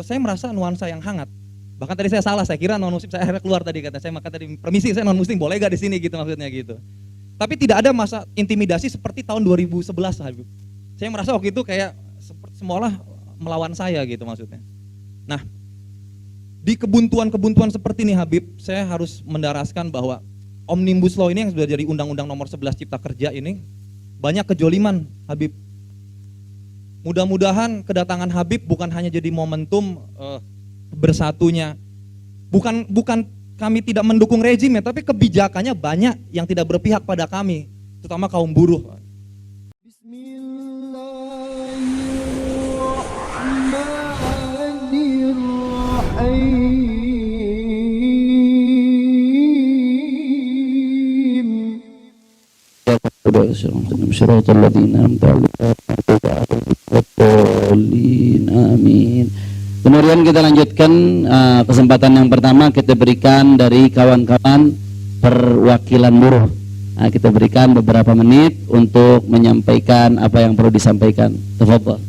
saya merasa nuansa yang hangat. Bahkan tadi saya salah, saya kira non muslim, saya akhirnya keluar tadi kata saya, maka tadi permisi saya non muslim, boleh gak di sini gitu maksudnya gitu. Tapi tidak ada masa intimidasi seperti tahun 2011 Habib. Saya merasa waktu itu kayak seperti semualah melawan saya gitu maksudnya. Nah, di kebuntuan-kebuntuan seperti ini Habib, saya harus mendaraskan bahwa Omnibus Law ini yang sudah jadi Undang-Undang Nomor 11 Cipta Kerja ini banyak kejoliman Habib. Mudah-mudahan kedatangan Habib bukan hanya jadi momentum bersatunya. Bukan kami tidak mendukung rezim ya, tapi kebijakannya banyak yang tidak berpihak pada kami, terutama kaum buruh. Amin. Kemudian kita lanjutkan kesempatan yang pertama kita berikan dari kawan-kawan perwakilan buruh. Nah, kita berikan beberapa menit untuk menyampaikan apa yang perlu disampaikan. Tafadhol.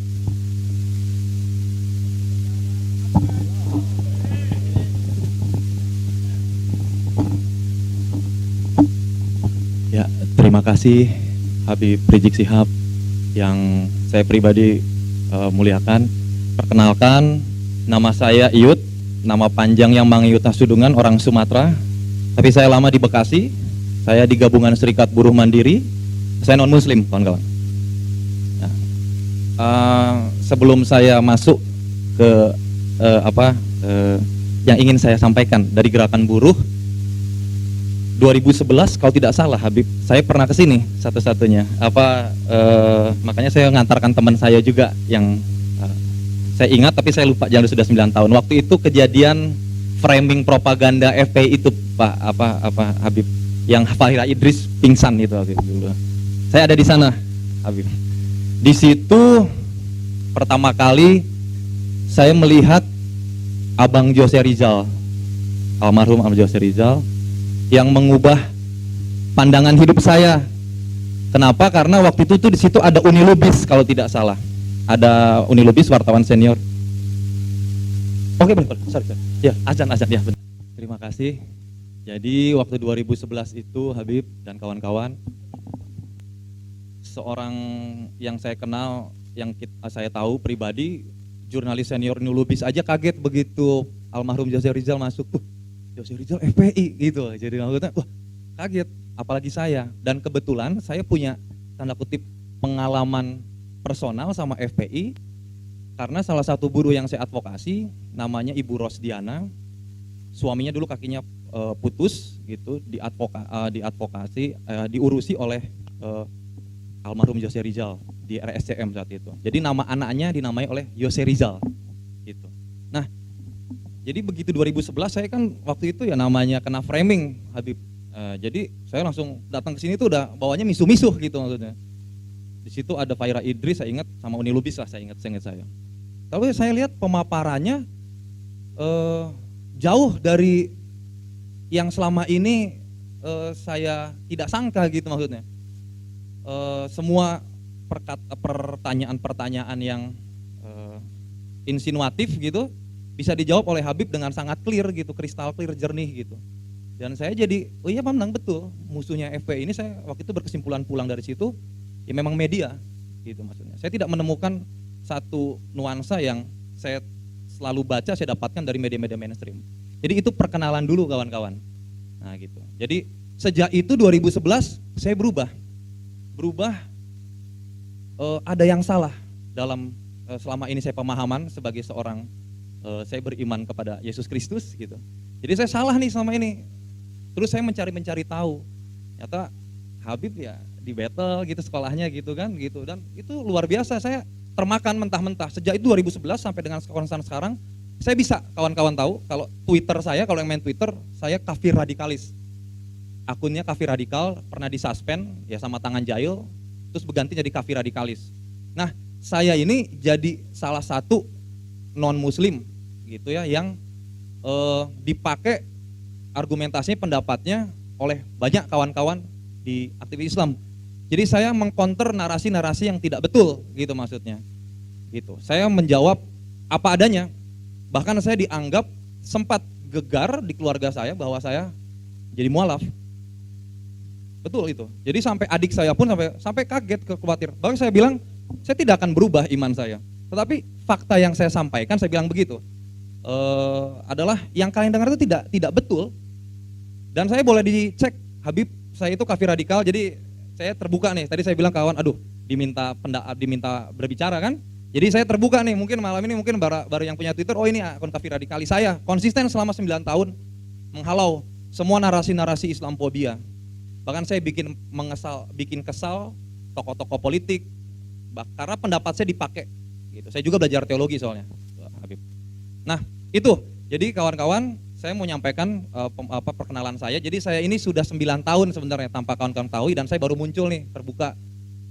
Ya, terima kasih Habib Rizik Syihab yang saya pribadi muliakan. Perkenalkan, nama saya Iyut, nama panjang yang Mang Iyut Hasudungan, orang Sumatera. Tapi saya lama di Bekasi, saya di Gabungan Serikat Buruh Mandiri, saya non muslim kawan-kawan. Nah, sebelum saya masuk ke yang ingin saya sampaikan dari gerakan buruh 2011 kalau tidak salah Habib, saya pernah ke sini satu-satunya. Makanya saya ngantarkan teman saya juga yang saya ingat tapi saya lupa, jangan sudah 9 tahun. Waktu itu kejadian framing propaganda FPI itu Pak Habib, yang Fahira Idris pingsan itu Habib dulu. Saya ada di sana Habib. Di situ pertama kali saya melihat Abang Jose Rizal, almarhum Abang Jose Rizal, yang mengubah pandangan hidup saya. Kenapa? Karena waktu itu tuh di situ ada Uni Lubis kalau tidak salah. Ada Uni Lubis, wartawan senior. Oke, benar. Sorry. Ya, azan ya, benar. Terima kasih. Jadi waktu 2011 itu Habib dan kawan-kawan, seorang yang saya kenal, yang saya tahu pribadi, jurnalis senior Uni Lubis aja kaget begitu almarhum Jose Rizal masuk. Jose Rizal FPI gitu. Jadi maksudnya wah, kaget, apalagi saya. Dan kebetulan saya punya tanda kutip pengalaman personal sama FPI karena salah satu buruh yang saya advokasi namanya Ibu Rosdiana, suaminya dulu kakinya putus gitu, diurusi oleh almarhum Jose Rizal di RSCM saat itu. Jadi nama anaknya dinamai oleh Jose Rizal gitu. Nah, jadi begitu 2011 saya kan waktu itu ya namanya kena framing Habib. Jadi saya langsung datang ke sini tuh udah bawanya misuh-misuh gitu maksudnya. Di situ ada Fahira Idris, saya ingat, sama Uni Lubis lah, saya ingat saya. Tapi saya lihat pemaparannya jauh dari yang selama ini saya tidak sangka gitu maksudnya. Semua pertanyaan-pertanyaan yang insinuatif gitu bisa dijawab oleh Habib dengan sangat clear gitu, kristal clear, jernih gitu. Dan saya jadi, oh iya memang betul, musuhnya FPI ini saya waktu itu berkesimpulan pulang dari situ, ya memang media gitu maksudnya. Saya tidak menemukan satu nuansa yang saya selalu baca, saya dapatkan dari media-media mainstream. Jadi itu perkenalan dulu kawan-kawan. Nah gitu. Jadi sejak itu 2011 saya berubah. Ada yang salah dalam selama ini saya pemahaman sebagai seorang saya beriman kepada Yesus Kristus gitu. Jadi saya salah nih selama ini. Terus saya mencari tahu. Ternyata Habib ya di battle gitu sekolahnya gitu kan gitu, dan itu luar biasa, saya termakan mentah-mentah. Sejak itu 2011 sampai dengan sekarang saya bisa kawan-kawan tahu kalau Twitter saya, kalau yang main Twitter saya kafir radikalis. Akunnya kafir radikal, pernah disuspend ya sama tangan jahil, terus berganti jadi kafir radikalis. Nah, saya ini jadi salah satu non muslim gitu ya yang dipakai argumentasinya, pendapatnya oleh banyak kawan-kawan di aktivis Islam. Jadi saya mengcounter narasi-narasi yang tidak betul gitu maksudnya. Gitu. Saya menjawab apa adanya. Bahkan saya dianggap sempat gegar di keluarga saya bahwa saya jadi mualaf. Betul itu. Jadi sampai adik saya pun sampai kaget, khawatir. Bahkan saya bilang, saya tidak akan berubah iman saya. Tetapi fakta yang saya sampaikan, saya bilang begitu, adalah yang kalian dengar itu tidak betul. Dan saya boleh dicek, Habib, saya itu kafir radikal, jadi saya terbuka nih. Tadi saya bilang kawan, aduh, diminta berbicara kan. Jadi saya terbuka nih, mungkin malam ini mungkin baru yang punya Twitter, oh ini akun kafir radikalis saya. Konsisten selama 9 tahun menghalau semua narasi-narasi Islamfobia. Bahkan saya bikin kesal tokoh-tokoh politik, karena pendapat saya dipakai. Gitu. Saya juga belajar teologi soalnya, Habib. Nah itu, jadi kawan-kawan, saya mau nyampaikan perkenalan saya. Jadi saya ini sudah 9 tahun sebenarnya tanpa kawan-kawan tahu, dan saya baru muncul nih, terbuka.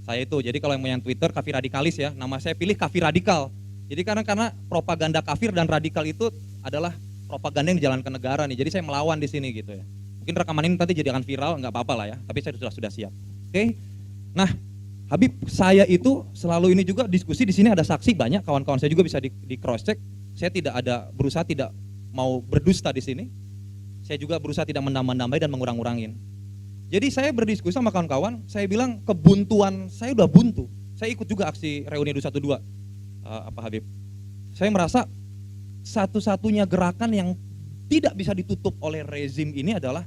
Saya itu, jadi kalau yang punya Twitter kafir radikalis ya, nama saya pilih kafir radikal. Jadi karena propaganda kafir dan radikal itu adalah propaganda yang dijalankan negara nih. Jadi saya melawan di sini gitu ya. Mungkin rekaman ini nanti jadi akan viral, nggak apa-apa lah ya. Tapi saya sudah siap. Oke. Nah, Habib, saya itu selalu ini juga diskusi di sini, ada saksi banyak, kawan-kawan saya juga bisa di cross check. Saya berusaha tidak mau berdusta di sini. Saya juga berusaha tidak menambah-nambahi dan mengurang-urangin. Jadi saya berdiskusi sama kawan-kawan, saya bilang kebuntuan saya udah buntu. Saya ikut juga aksi reuni 212, Habib. Saya merasa satu-satunya gerakan yang tidak bisa ditutup oleh rezim ini adalah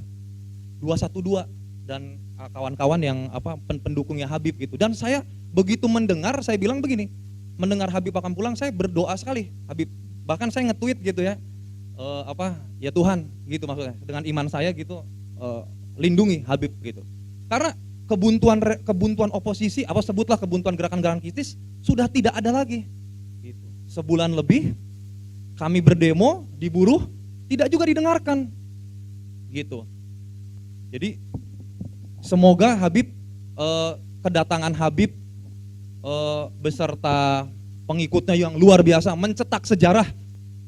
212 dan kawan-kawan yang pendukungnya Habib gitu. Dan saya begitu mendengar, saya bilang begini, mendengar Habib akan pulang, saya berdoa sekali, Habib. Bahkan saya nge-tweet gitu ya, ya Tuhan gitu maksudnya, dengan iman saya gitu, lindungi Habib gitu. Karena kebuntuan oposisi, sebutlah kebuntuan gerakan-gerakan kritis sudah tidak ada lagi. Gitu. Sebulan lebih kami berdemo, diburuh, tidak juga didengarkan. Gitu. Jadi semoga Habib, kedatangan Habib beserta pengikutnya yang luar biasa mencetak sejarah.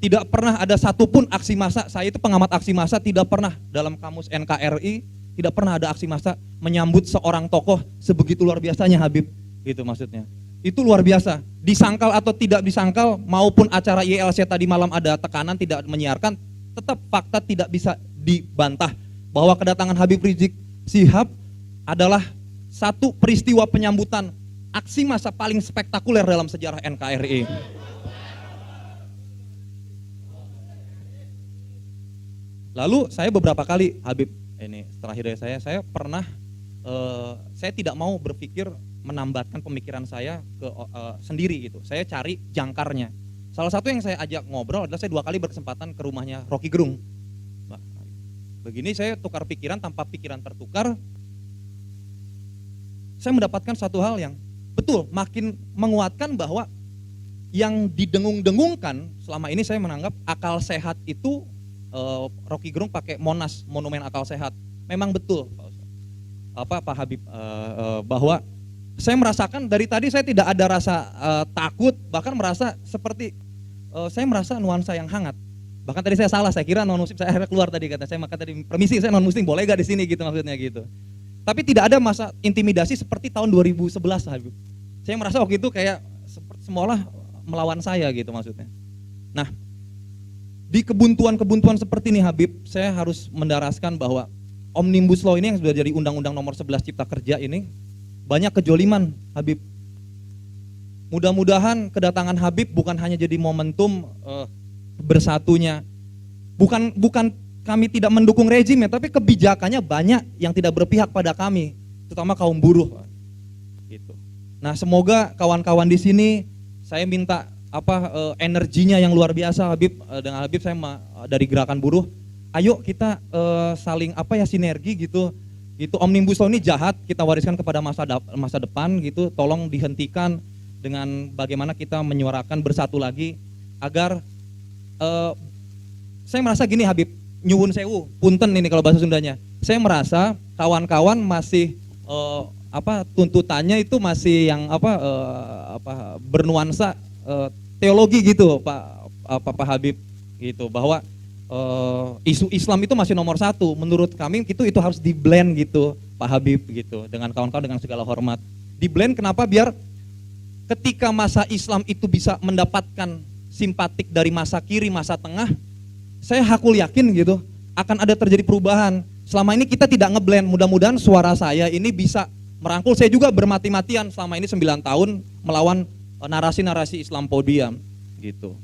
Tidak pernah ada satupun aksi massa, saya itu pengamat aksi massa, tidak pernah dalam kamus NKRI, tidak pernah ada aksi massa menyambut seorang tokoh sebegitu luar biasanya Habib, gitu maksudnya. Itu luar biasa, disangkal atau tidak disangkal, maupun acara YLC tadi malam ada tekanan tidak menyiarkan, tetap fakta tidak bisa dibantah bahwa kedatangan Habib Rizik Syihab adalah satu peristiwa penyambutan aksi massa paling spektakuler dalam sejarah NKRI. Lalu saya beberapa kali, Habib, ini terakhir dari saya pernah, saya tidak mau berpikir menambatkan pemikiran saya sendiri gitu. Saya cari jangkarnya. Salah satu yang saya ajak ngobrol adalah saya 2 kali berkesempatan ke rumahnya Rocky Gerung. Begini saya tukar pikiran, tanpa pikiran tertukar, saya mendapatkan satu hal yang betul, makin menguatkan bahwa yang didengung-dengungkan selama ini saya menganggap akal sehat itu, Rocky Gerung pakai Monas, monumen akal sehat. Memang betul, Pak Habib, bahwa saya merasakan dari tadi saya tidak ada rasa takut, bahkan merasa seperti saya merasa nuansa yang hangat. Bahkan tadi saya salah, saya kira non muslim, saya akhirnya keluar tadi kata saya, maka tadi permisi saya non muslim, boleh gak di sini gitu maksudnya gitu. Tapi tidak ada masa intimidasi seperti tahun 2011 Habib. Saya merasa waktu itu kayak semualah melawan saya gitu maksudnya. Nah, di kebuntuan-kebuntuan seperti ini Habib, saya harus mendaraskan bahwa Omnibus Law ini yang sudah jadi Undang-Undang Nomor 11 Cipta Kerja ini banyak kejoliman Habib. Mudah-mudahan kedatangan Habib bukan hanya jadi momentum bersatunya. Bukan kami tidak mendukung rezim ya, tapi kebijakannya banyak yang tidak berpihak pada kami, terutama kaum buruh. Gitu. Nah, semoga kawan-kawan di sini, saya minta energinya yang luar biasa Habib, dengan Habib saya dari gerakan buruh, ayo kita saling sinergi gitu. Gitu, Omnibus Law ini jahat, kita wariskan kepada masa depan gitu, tolong dihentikan dengan bagaimana kita menyuarakan bersatu lagi agar saya merasa gini Habib, nyuwun sewu, punten ini kalau bahasa Sundanya. Saya merasa kawan-kawan masih tuntutannya itu masih yang bernuansa teologi gitu Pak Habib gitu, bahwa isu Islam itu masih nomor 1. Menurut kami itu harus di blend gitu Pak Habib gitu, dengan kawan-kawan dengan segala hormat. Di blend kenapa? Biar ketika masa Islam itu bisa mendapatkan simpatik dari masa kiri, masa tengah, saya hakul yakin gitu akan ada terjadi perubahan. Selama ini kita tidak ngeblend, mudah-mudahan suara saya ini bisa merangkul. Saya juga bermati-matian selama ini 9 tahun melawan narasi-narasi Islamophobia gitu.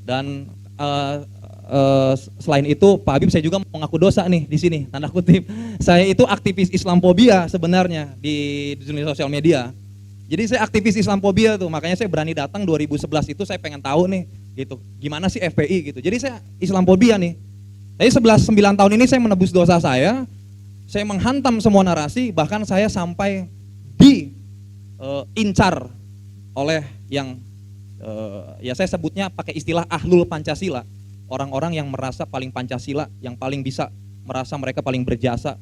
Dan selain itu Pak Habib, saya juga mengaku dosa nih di sini, tanda kutip. Saya itu aktivis Islamophobia sebenarnya di dunia sosial media. Jadi saya aktivis Islamophobia tuh, makanya saya berani datang 2011 itu, saya pengen tahu nih gitu, gimana sih FPI gitu. Jadi saya Islamophobia nih. Tapi 9 tahun ini saya menebus dosa saya menghantam semua narasi, bahkan saya sampai incar oleh yang ya saya sebutnya pakai istilah ahlul Pancasila. Orang-orang yang merasa paling Pancasila, yang paling bisa merasa mereka paling berjasa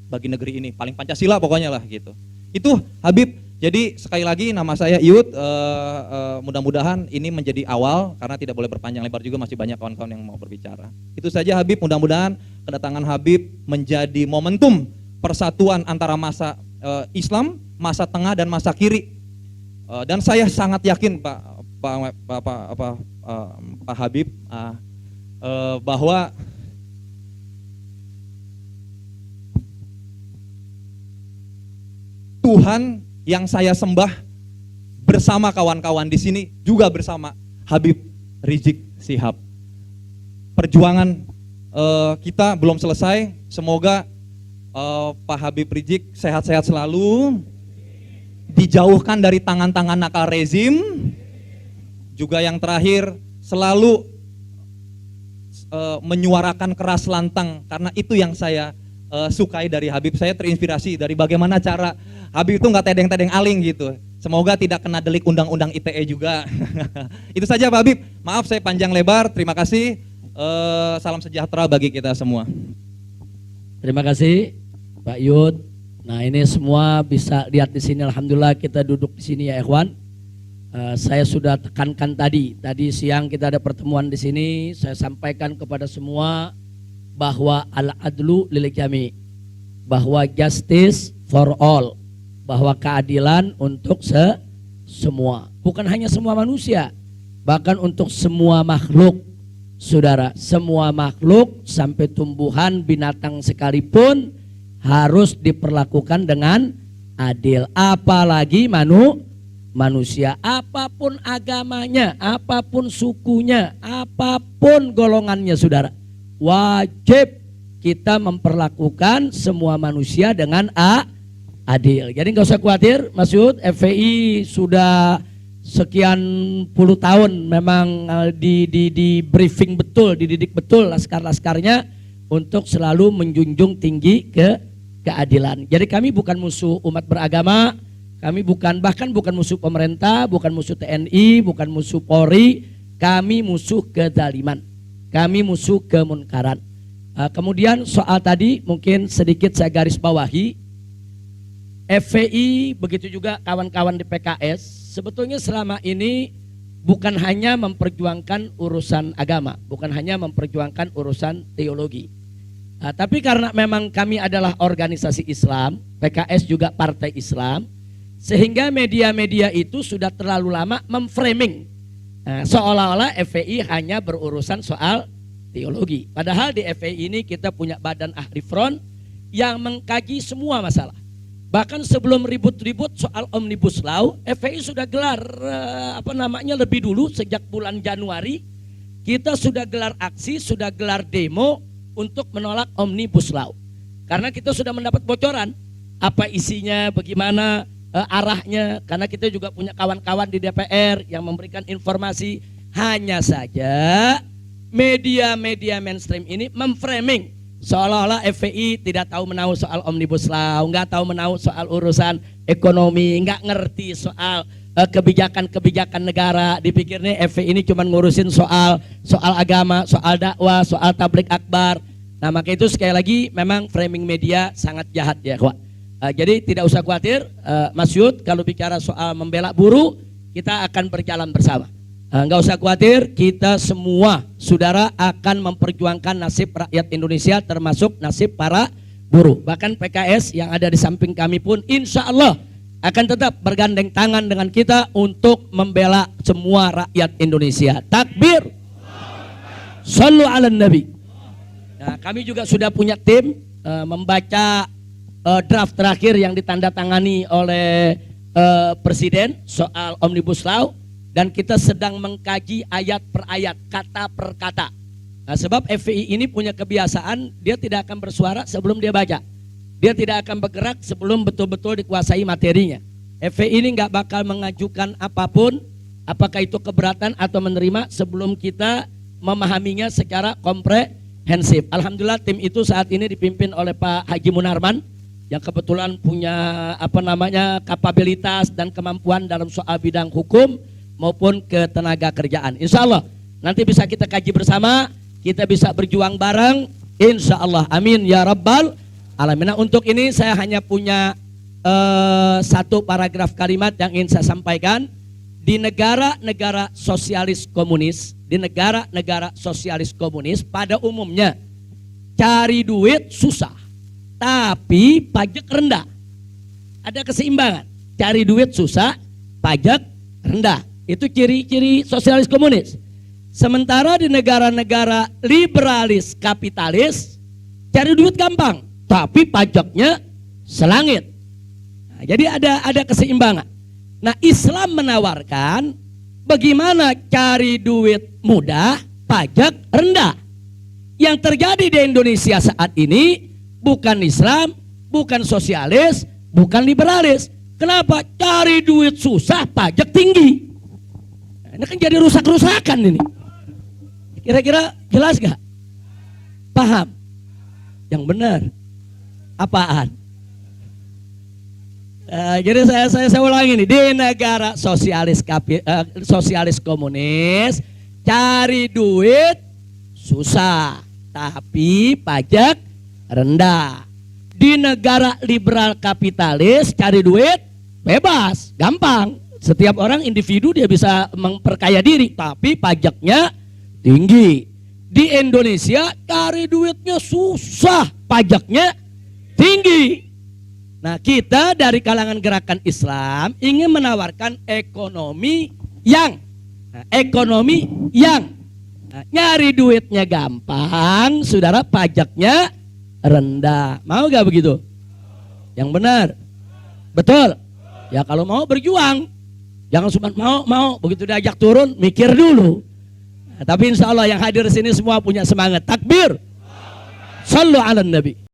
bagi negeri ini, paling Pancasila pokoknya lah gitu. Itu Habib. Jadi sekali lagi nama saya Iut, mudah-mudahan ini menjadi awal, karena tidak boleh berpanjang lebar juga, masih banyak kawan-kawan yang mau berbicara. Itu saja Habib, mudah-mudahan kedatangan Habib menjadi momentum persatuan antara masa Islam, masa tengah dan masa kiri. Dan saya sangat yakin Pak Habib bahwa Tuhan yang saya sembah bersama kawan-kawan di sini juga bersama Habib Rizik Syihab. Perjuangan kita belum selesai. Semoga Pak Habib Rizik sehat-sehat selalu, dijauhkan dari tangan-tangan nakal rezim. Juga yang terakhir, selalu menyuarakan keras lantang, karena itu yang saya sukai dari Habib. Saya terinspirasi dari bagaimana cara Habib itu nggak tedeng-tedeng aling gitu. Semoga tidak kena delik undang-undang ITE juga. Itu saja Pak Habib, maaf saya panjang lebar, terima kasih. Salam sejahtera bagi kita semua. Terima kasih Pak Yud. Nah ini semua bisa lihat di sini, alhamdulillah kita duduk di sini ya ikhwan. Saya sudah tekankan tadi siang kita ada pertemuan di sini, saya sampaikan kepada semua bahwa al-adlu lil jami, bahwa justice for all, bahwa keadilan untuk semua, bukan hanya semua manusia, bahkan untuk semua makhluk. Saudara, semua makhluk sampai tumbuhan, binatang sekalipun harus diperlakukan dengan adil, apalagi manusia, apapun agamanya, apapun sukunya, apapun golongannya, saudara, wajib kita memperlakukan semua manusia dengan adil. Jadi nggak usah khawatir, Mas Yud, FPI sudah sekian puluh tahun memang di briefing betul, dididik betul laskar-laskarnya untuk selalu menjunjung tinggi keadilan. Jadi kami bukan musuh umat beragama. Kami bahkan bukan musuh pemerintah, bukan musuh TNI, bukan musuh Polri. Kami musuh kezaliman, kami musuh kemunkaran. Kemudian soal tadi mungkin sedikit saya garis bawahi. FPI begitu juga kawan-kawan di PKS sebetulnya selama ini bukan hanya memperjuangkan urusan agama, bukan hanya memperjuangkan urusan teologi. Tapi karena memang kami adalah organisasi Islam, PKS juga partai Islam, sehingga media-media itu sudah terlalu lama memframing seolah-olah FPI hanya berurusan soal teologi. Padahal di FPI ini kita punya badan ahli front yang mengkaji semua masalah. Bahkan sebelum ribut-ribut soal Omnibus Law, FPI sudah gelar lebih dulu sejak bulan Januari kita sudah gelar aksi, sudah gelar demo untuk menolak Omnibus Law. Karena kita sudah mendapat bocoran apa isinya, bagaimana arahnya, karena kita juga punya kawan-kawan di DPR yang memberikan informasi. Hanya saja media-media mainstream ini memframing seolah-olah FPI tidak tahu menahu soal Omnibus Law, nggak tahu menahu soal urusan ekonomi, nggak ngerti soal kebijakan-kebijakan negara. Dipikirnya FPI ini cuma ngurusin soal agama, soal dakwah, soal tablik akbar. Nah maka itu sekali lagi memang framing media sangat jahat ya kawan. Jadi tidak usah khawatir, Mas Yud, kalau bicara soal membela buruh, kita akan berjalan bersama. Nggak usah khawatir, kita semua saudara akan memperjuangkan nasib rakyat Indonesia, termasuk nasib para buruh. Bahkan PKS yang ada di samping kami pun insya Allah akan tetap bergandeng tangan dengan kita untuk membela semua rakyat Indonesia. Takbir. Shallu ala nabi. Nah, kami juga sudah punya tim membaca draft terakhir yang ditandatangani oleh Presiden soal Omnibus Law, dan kita sedang mengkaji ayat per ayat, kata per kata. Nah, sebab FPI ini punya kebiasaan, dia tidak akan bersuara sebelum dia baca. Dia tidak akan bergerak sebelum betul-betul dikuasai materinya. FPI ini nggak bakal mengajukan apapun, apakah itu keberatan atau menerima, sebelum kita memahaminya secara komprehensif. Alhamdulillah tim itu saat ini dipimpin oleh Pak Haji Munarman, yang kebetulan punya kapabilitas dan kemampuan dalam soal bidang hukum maupun ketenaga kerjaan. Insya Allah nanti bisa kita kaji bersama, kita bisa berjuang bareng, insya Allah. Amin ya rabbal alamin. Nah, untuk ini saya hanya punya satu paragraf kalimat yang ingin saya sampaikan. Di negara-negara sosialis komunis, pada umumnya cari duit susah, tapi pajak rendah. Ada keseimbangan. Cari duit susah, pajak rendah. Itu ciri-ciri sosialis komunis. Sementara di negara-negara liberalis kapitalis, cari duit gampang, tapi pajaknya selangit. Nah, jadi ada keseimbangan. Nah, Islam menawarkan bagaimana cari duit mudah, pajak rendah. Yang terjadi di Indonesia saat ini bukan Islam, bukan sosialis, bukan liberalis. Kenapa? Cari duit susah, pajak tinggi. Nah, ini kan jadi rusak-rusakan ini. Kira-kira jelas gak? Paham? Yang benar apaan? Jadi saya ulangi nih, di negara sosialis komunis cari duit susah, tapi pajak rendah. Di negara liberal kapitalis cari duit bebas, gampang. Setiap orang individu dia bisa memperkaya diri, tapi pajaknya tinggi. Di Indonesia cari duitnya susah, pajaknya tinggi. Nah, kita dari kalangan gerakan Islam ingin menawarkan ekonomi yang nyari duitnya gampang, saudara, pajaknya rendah. Mau gak begitu? Yang benar? Betul? Ya kalau mau berjuang. Jangan cuma mau begitu diajak turun mikir dulu. Nah, tapi insya Allah yang hadir di sini semua punya semangat. Takbir. Shallu ala nabi.